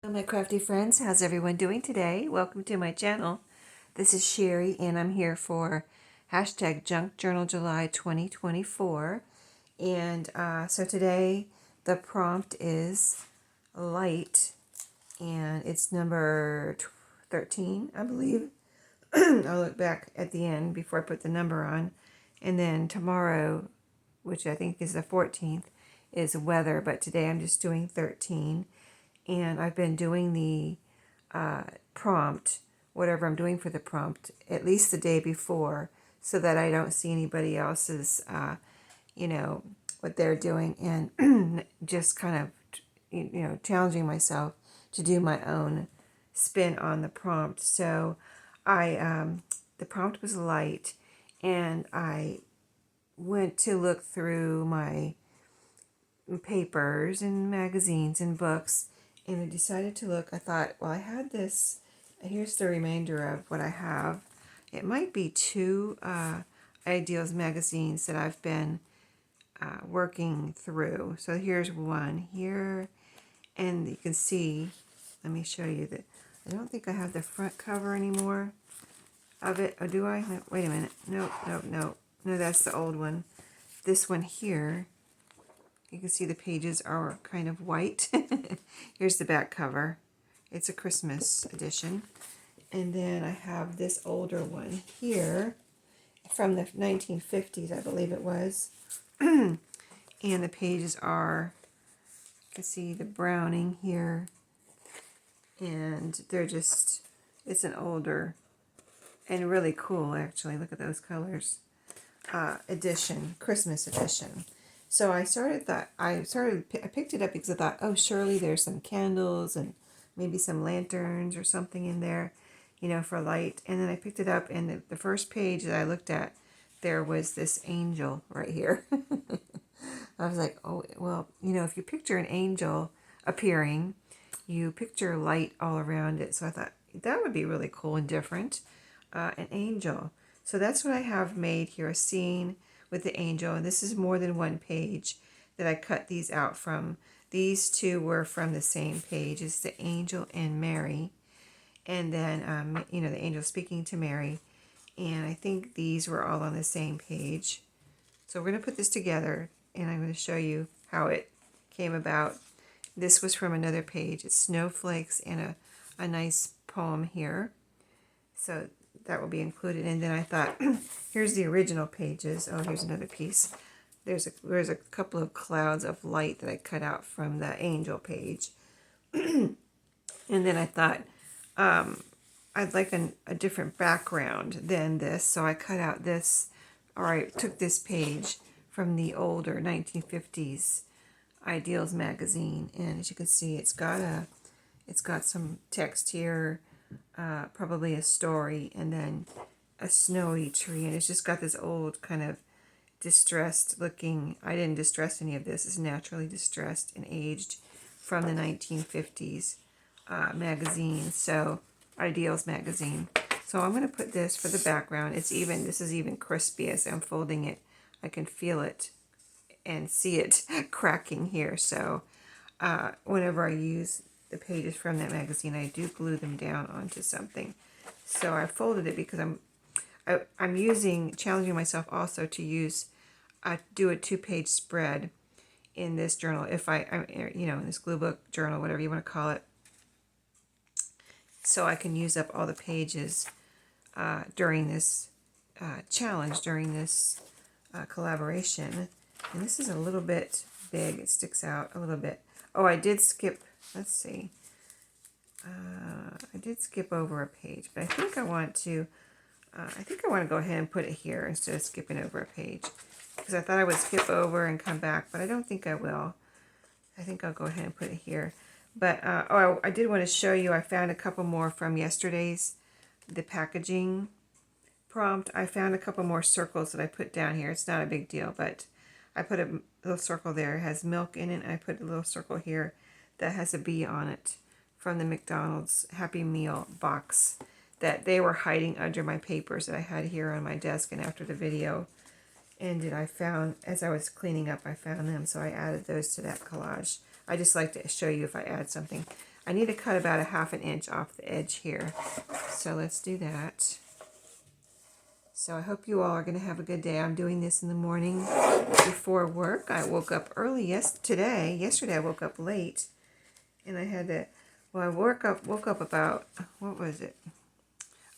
Hello, my crafty friends. How's everyone doing today? Welcome to my channel. This is Sheree, and I'm here for hashtag Junk Journal July 2024. And so today the prompt is light, and it's number 13, I believe. I'll look back at the end before I put the number on. And then tomorrow, which I think is the 14th, is weather, but today I'm just doing 13. And I've been doing the prompt, whatever I'm doing for the prompt, at least the day before, so that I don't see anybody else's, what they're doing, and just kind of, challenging myself to do my own spin on the prompt. So the prompt was light, and I went to look through my papers and magazines and books, and I decided to look. I thought, well, I had this. Here's the remainder of what I have. It might be two Ideals magazines that I've been working through. So here's one here, and you can see, let me show you that. I don't think I have the front cover anymore of it. Oh, do I? No, wait a minute. No, no, no. No, that's the old one. This one here, you can see the pages are kind of white. Here's the back cover. It's a Christmas edition. And then I have this older one here from the 1950s, I believe it was. And the pages are, you can see the browning here. And they're just, it's an older and really cool, actually. Look at those colors. Edition, Christmas edition. So I picked it up because I thought, oh, surely there's some candles and maybe some lanterns or something in there, for light. And then I picked it up, and the first page that I looked at, there was this angel right here. I was like, oh, well, if you picture an angel appearing, you picture light all around it. So I thought that would be really cool and different, an angel. So that's what I have made here, a scene with the angel. And this is more than one page that I cut these out from. These two were from the same page. It's the angel and Mary. And then, the angel speaking to Mary. And I think these were all on the same page. So we're going to put this together, and I'm going to show you how it came about. This was from another page. It's snowflakes and a nice poem here. So that will be included. And then I thought, here's the original pages. Oh, here's another piece. There's a couple of clouds of light that I cut out from the angel page. And then I thought, I'd like a different background than this. So I cut out this, or I took this page from the older 1950s Ideals magazine. And as you can see, it's got some text here, probably a story, and then a snowy tree, and it's just got this old kind of distressed looking. I didn't distress any of this. It's naturally distressed and aged from the 1950s magazine. So Ideals magazine. So I'm going to put this for the background. This is even crispy as I'm folding it. I can feel it and see it cracking here. So whenever I use the pages from that magazine, I do glue them down onto something. So I folded it because I'm challenging myself also to do a 2-page spread in this journal, in this glue book journal, whatever you want to call it, so I can use up all the pages during this challenge, during this collaboration. And this is a little bit big. It sticks out a little bit. Oh, I did skip, let's see. I did skip over a page, but I think I want to go ahead and put it here instead of skipping over a page. Because I thought I would skip over and come back, but I don't think I will. I think I'll go ahead and put it here. But, I did want to show you, I found a couple more from yesterday's, the packaging prompt. I found a couple more circles that I put down here. It's not a big deal, but I put a little circle there. It has milk in it. I put a little circle here that has a bee on it from the McDonald's Happy Meal box that they were hiding under my papers that I had here on my desk. And after the video ended, I found, as I was cleaning up, I found them. So I added those to that collage. I just like to show you if I add something. I need to cut about a 1/2 inch off the edge here. So let's do that. So I hope you all are going to have a good day. I'm doing this in the morning before work. I woke up early yesterday. Yesterday I woke up late, and I had to, well, I woke up about, what was it?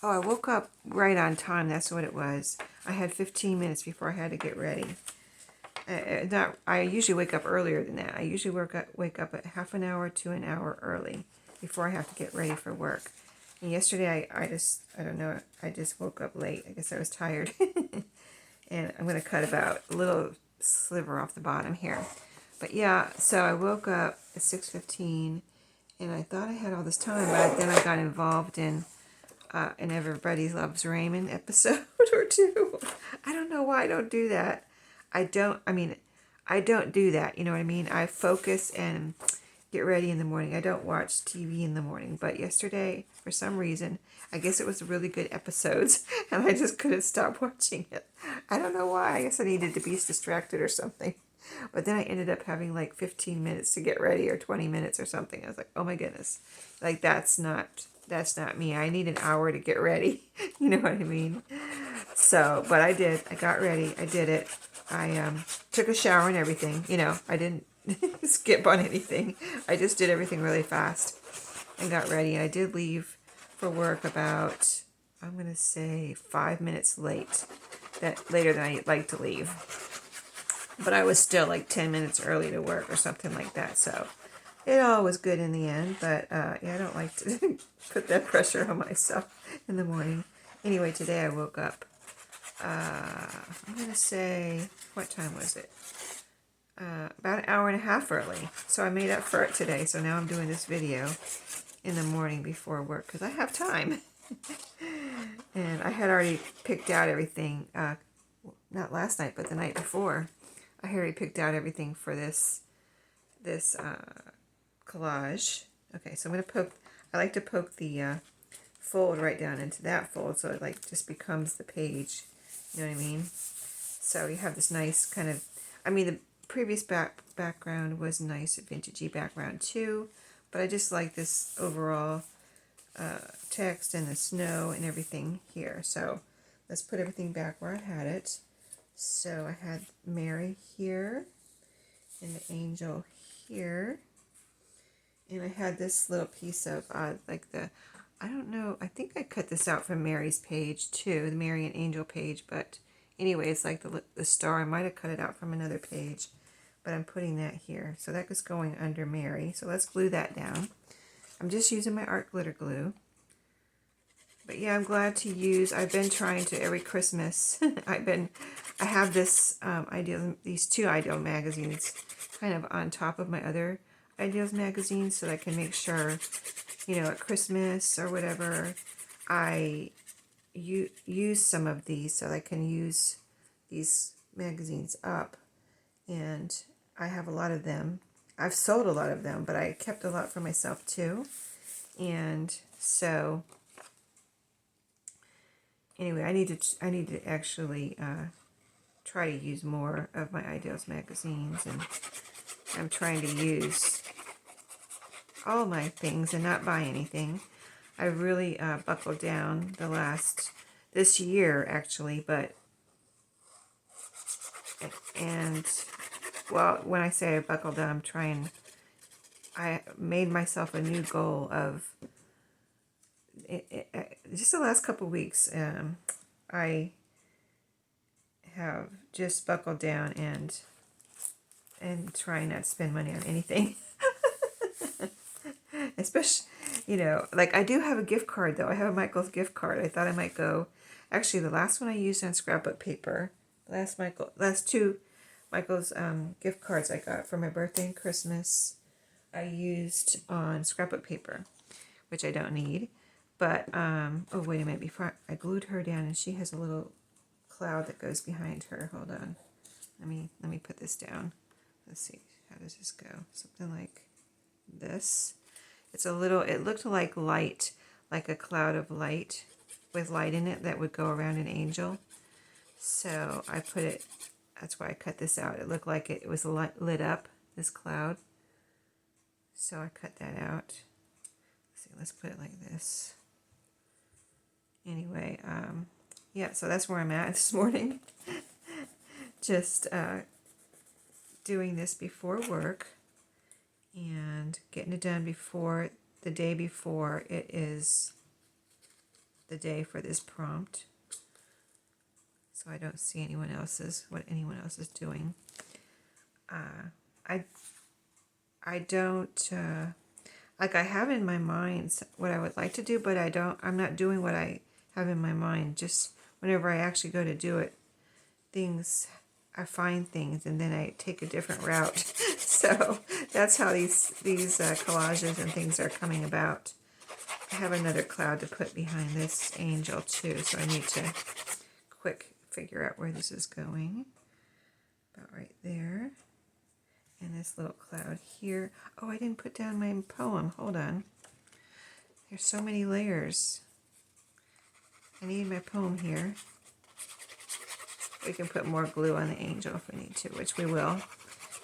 Oh, I woke up right on time. That's what it was. I had 15 minutes before I had to get ready. I usually wake up earlier than that. I usually wake up at 1/2 hour to an hour early before I have to get ready for work. And yesterday I don't know, I just woke up late. I guess I was tired. And I'm going to cut about a little sliver off the bottom here. But yeah, so I woke up at 6:15, and I thought I had all this time, but then I got involved in an Everybody Loves Raymond episode or two. I don't know why I don't do that. I don't do that, you know what I mean? I focus and get ready in the morning. I don't watch TV in the morning, but yesterday, for some reason, I guess it was really good episodes, and I just couldn't stop watching it. I don't know why. I guess I needed to be distracted or something. But then I ended up having like 15 minutes to get ready, or 20 minutes or something. I was like, oh my goodness. Like, that's not me. I need an hour to get ready. You know what I mean? So, but I did. I got ready. I did it. I took a shower and everything. You know, I didn't skip on anything. I just did everything really fast and got ready. And I did leave for work about, I'm going to say 5 minutes late. Later than I like to leave. But I was still like 10 minutes early to work or something like that. So it all was good in the end. But yeah, I don't like to put that pressure on myself in the morning. Anyway, today I woke up. I'm going to say, what time was it? About an hour and a half early. So I made up for it today. So now I'm doing this video in the morning before work because I have time. And I had already picked out everything, not last night, but the night before. I already picked out everything for this collage. Okay, so I'm going to poke, I like to poke the fold right down into that fold so it like just becomes the page. You know what I mean? So you have this nice kind of, I mean, the previous background was nice, vintagey background too, but I just like this overall text and the snow and everything here. So let's put everything back where I had it. So I had Mary here and the angel here, and I had this little piece of like the, I don't know, I think I cut this out from Mary's page too, the Mary and Angel page, but anyway, it's like the star. I might have cut it out from another page, but I'm putting that here. So that is going under Mary. So let's glue that down. I'm just using my art glitter glue. But yeah, I'm glad to use, I've been trying to every Christmas, I have this these two Ideal magazines kind of on top of my other Ideals magazines so that I can make sure, you know, at Christmas or whatever, I use some of these so I can use these magazines up. And I have a lot of them. I've sold a lot of them, but I kept a lot for myself too. And so anyway, I need to actually try to use more of my Ideals magazines, and I'm trying to use all my things and not buy anything. I really buckled down this year actually, and well, when I say I buckled down, I made myself a new goal of just the last couple weeks. I have just buckled down and try not to spend money on anything. Especially, you know, like I do have a gift card though. I have a Michael's gift card. I thought I might go. Actually, the last one I used on scrapbook paper. Last two Michael's gift cards I got for my birthday and Christmas, I used on scrapbook paper, which I don't need. But oh wait a minute, before I glued her down, and she has a little cloud that goes behind her. Hold on. Let me put this down. Let's see. How does this go? Something like this. It looked like light, like a cloud of light with light in it that would go around an angel. So I put it, that's why I cut this out. It looked like it was lit up, this cloud. So I cut that out. let's put it like this. Anyway, yeah, so that's where I'm at this morning. Just doing this before work and getting it done before the day before it is the day for this prompt. So I don't see what anyone else is doing. I don't, like I have in my mind what I would like to do, but I'm not doing what I have in my mind. Just whenever I actually go to do it, I find things and then I take a different route. So that's how these collages and things are coming about. I have another cloud to put behind this angel too, so I need to quick figure out where this is going. About right there. And this little cloud here. Oh, I didn't put down my poem. Hold on. There's so many layers. I need my poem here. We can put more glue on the angel if we need to, which we will,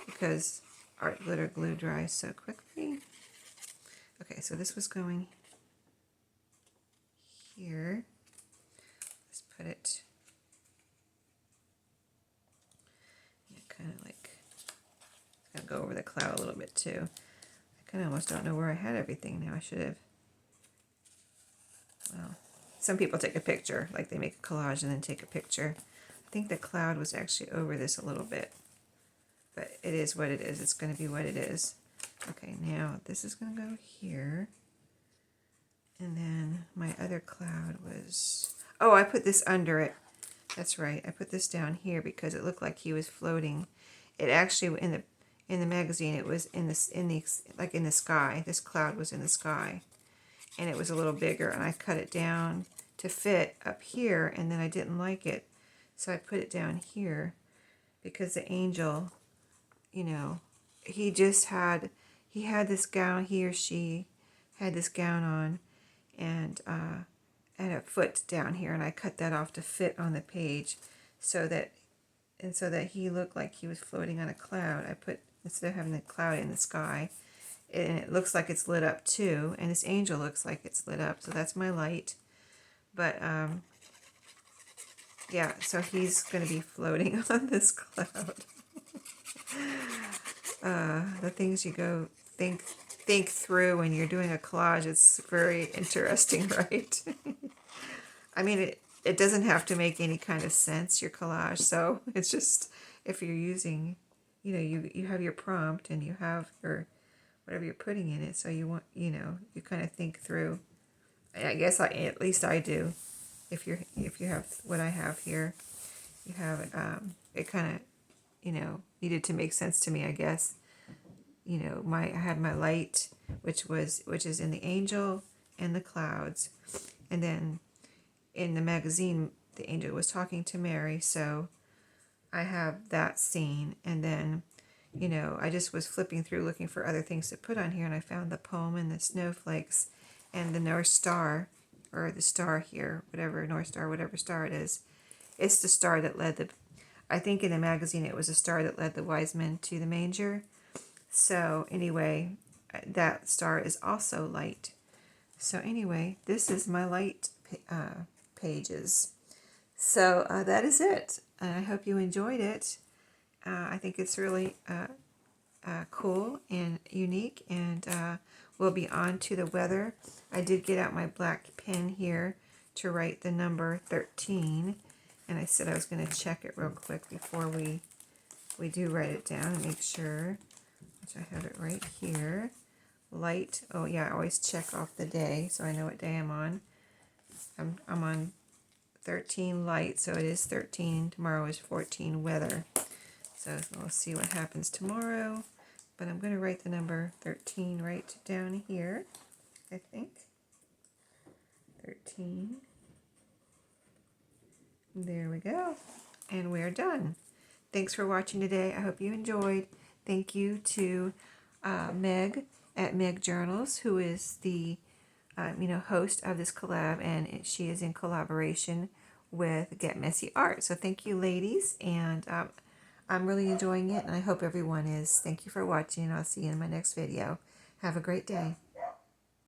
because art glitter glue dries so quickly. Okay, so this was going here. Let's put it, yeah, kind of like, I'm gonna go over the cloud a little bit too. I kind of almost don't know where I had everything now. I should have, well, some people take a picture, like they make a collage and then take a picture. I think the cloud was actually over this a little bit, but it is what it is. It's going to be what it is. Okay, now this is going to go here. And then my other cloud was, oh, I put this under it. That's right. I put this down here because it looked like he was floating. It actually, in the magazine, it was in the sky. This cloud was in the sky. And it was a little bigger, and I cut it down to fit up here, and then I didn't like it. So I put it down here because the angel, you know, he had this gown, he or she had this gown on, and a foot down here, and I cut that off to fit on the page so that he looked like he was floating on a cloud. I put, instead of having the cloud in the sky, and it looks like it's lit up too, and this angel looks like it's lit up, so that's my light. But yeah, so he's going to be floating on this cloud. The things you go think through when you're doing a collage, it's very interesting, right? I mean, it doesn't have to make any kind of sense, your collage, so it's just, if you're using, you know, you have your prompt and you have your, whatever you're putting in it, so you want, you know, you kind of think through. I guess at least I do. If you have what I have here, you have it kind of, you know, needed to make sense to me, I guess. You know, I had my light, which is in the angel and the clouds, and then in the magazine the angel was talking to Mary, so I have that scene. And then, you know, I just was flipping through looking for other things to put on here, and I found the poem and the snowflakes and the North Star, or the star here, whatever North Star, whatever star it is. It's the star that led I think in the magazine it was a star that led the wise men to the manger. So anyway, that star is also light. So anyway, this is my light pages. So that is it. I hope you enjoyed it. I think it's really cool and unique, and we'll be on to the weather. I did get out my black pen here to write the number 13, and I said I was going to check it real quick before we do write it down and make sure, which I have it right here. Light, oh yeah, I always check off the day so I know what day I'm on. I'm on 13 light, so it is 13. Tomorrow is 14 weather. So we'll see what happens tomorrow. But I'm going to write the number 13 right down here, I think. 13. There we go. And we're done. Thanks for watching today. I hope you enjoyed. Thank you to Meg at Meg Journals, who is the host of this collab, and she is in collaboration with Get Messy Art. So thank you, ladies, and I'm really enjoying it, and I hope everyone is. Thank you for watching, and I'll see you in my next video. Have a great day.